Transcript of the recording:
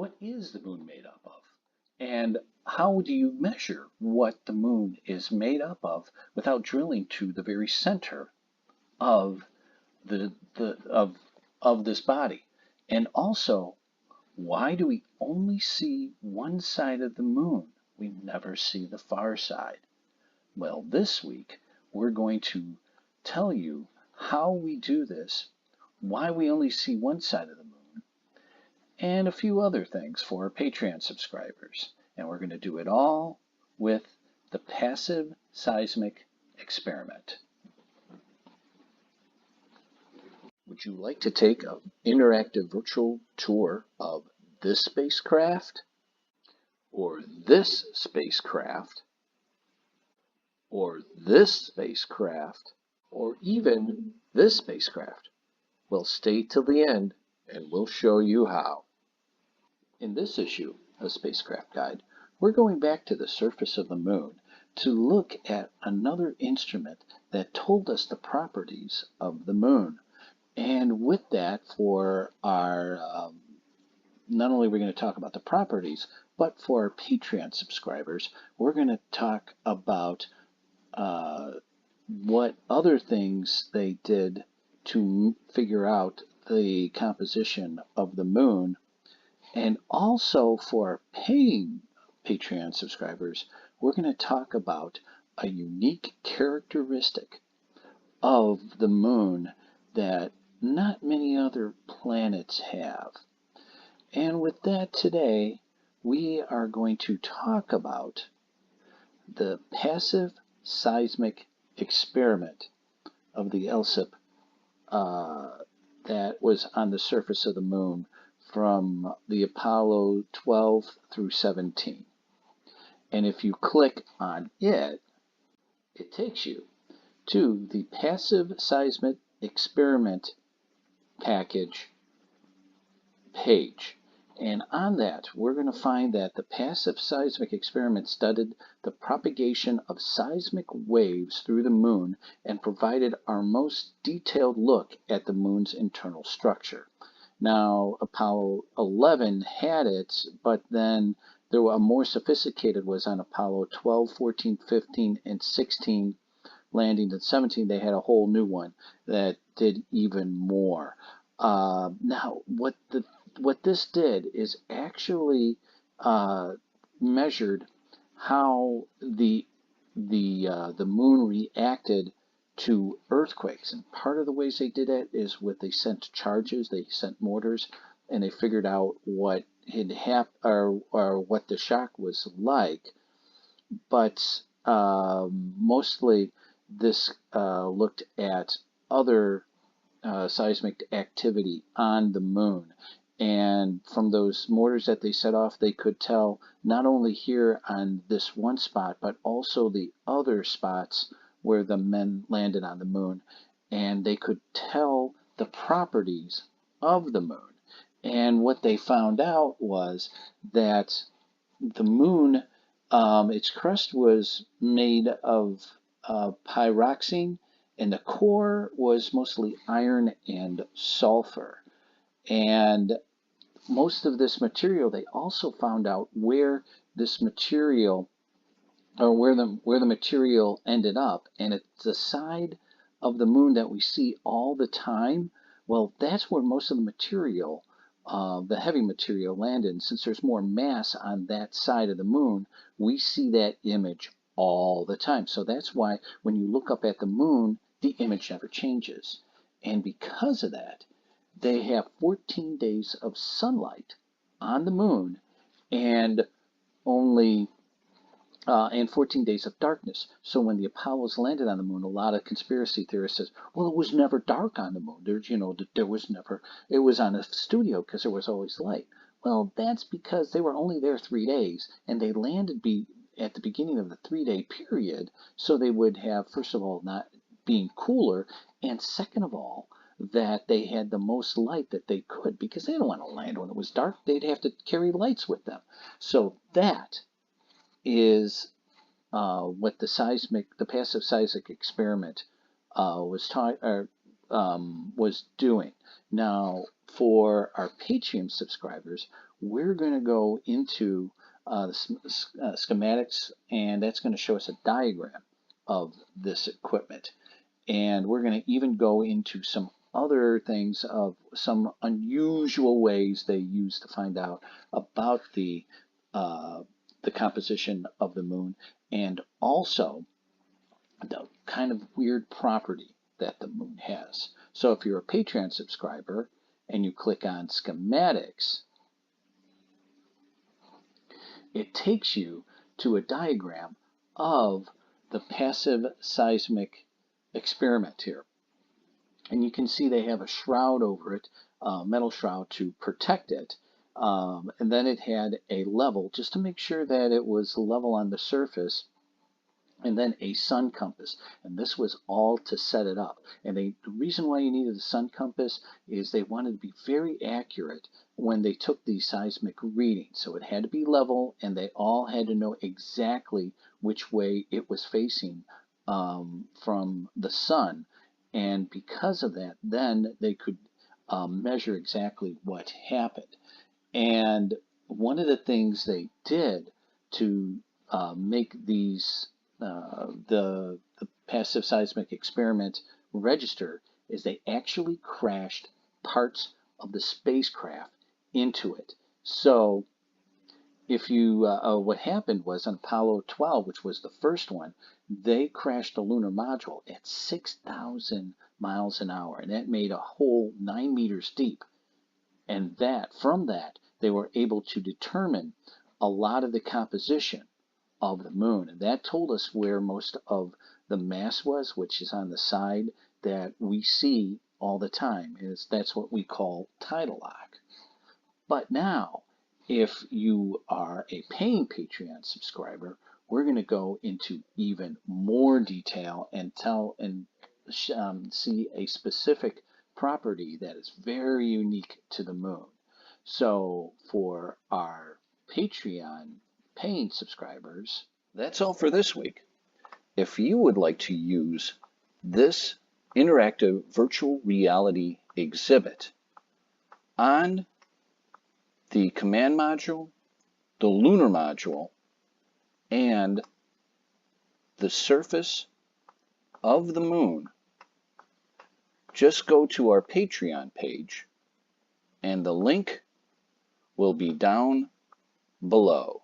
What is the moon made up of? And how do you measure what the moon is made up of without drilling to the very center of of this body? And also, why do we only see one side of the moon? We never see the far side. Well, this week we're going to tell you how we do this, why we only see one side of the moon, and a few other things for our Patreon subscribers. And we're going to do it all with the passive seismic experiment. Would you like to take an interactive virtual tour of this spacecraft, or this spacecraft, or this spacecraft, or even this spacecraft? Well, stay till the end and we'll show you how. In this issue of Spacecraft Guide, we're going back to the surface of the moon to look at another instrument that told us the properties of the moon. And with that, for our, not only are we going to talk about the properties, but for our Patreon subscribers, we're going to talk about what other things they did to figure out the composition of the moon. And also for paying Patreon subscribers, we're going to talk about a unique characteristic of the moon that not many other planets have. And with that today, we are going to talk about the passive seismic experiment of the LSIP that was on the surface of the moon from the Apollo 12 through 17. And if you click on it, it takes you to the passive seismic experiment package page. And on that, we're going to find that the passive seismic experiment studied the propagation of seismic waves through the moon and provided our most detailed look at the moon's internal structure. Now, Apollo 11 had it, but then there were a more sophisticated was on Apollo 12, 14, 15, and 16 landings. At 17, they had a whole new one that did even more. Now, what this did is actually measured how the moon reacted to earthquakes, and part of the ways they did it is they sent charges, they sent mortars, and they figured out what had happened or what the shock was like. But mostly this looked at other seismic activity on the moon. And from those mortars that they set off, they could tell not only here on this one spot, but also the other spots where the men landed on the moon. And they could tell the properties of the moon. And what they found out was that the moon, its crust was made of pyroxene, and the core was mostly iron and sulfur. And most of this material, they also found out where this material, or where the material ended up, and it's the side of the moon that we see all the time. Well, that's where most of the material, the heavy material, landed. And since there's more mass on that side of the moon, we see that image all the time. So that's why when you look up at the moon, the image never changes. And because of that, they have 14 days of sunlight on the moon and only 14 days of darkness. So when the Apollos landed on the moon, a lot of conspiracy theorists says, well, it was never dark on the moon. There was never, it was on a studio because there was always light. Well, that's because they were only there 3 days, and they landed at the beginning of the 3-day period, so they would have, first of all, not being cooler, and second of all, that they had the most light that they could, because they didn't want to land when it was dark. They'd have to carry lights with them. So that is what the passive seismic experiment was doing. Now, for our Patreon subscribers, we're going to go into schematics, and that's going to show us a diagram of this equipment. And we're going to even go into some other things of some unusual ways they use to find out about the composition of the moon, and also the kind of weird property that the moon has. So if you're a Patreon subscriber and you click on schematics, it takes you to a diagram of the passive seismic experiment here. And you can see they have a shroud over it, a metal shroud to protect it. And then it had a level just to make sure that it was level on the surface, and then a sun compass. And this was all to set it up. And the reason why you needed a sun compass is they wanted to be very accurate when they took these seismic readings. So it had to be level, and they all had to know exactly which way it was facing from the sun. And because of that, then they could measure exactly what happened. And one of the things they did to make these the passive seismic experiment register is they actually crashed parts of the spacecraft into it. So if you what happened was on Apollo 12, which was the first one, they crashed the lunar module at 6,000 miles an hour, and that made a hole 9 meters deep. And from that, they were able to determine a lot of the composition of the moon. And that told us where most of the mass was, which is on the side that we see all the time. That's what we call tidal lock. But now, if you are a paying Patreon subscriber, we're going to go into even more detail and see a specific property that is very unique to the moon. So for our Patreon paying subscribers, that's all for this week. If you would like to use this interactive virtual reality exhibit on the command module, the lunar module, and the surface of the moon, just go to our Patreon page, and the link will be down below.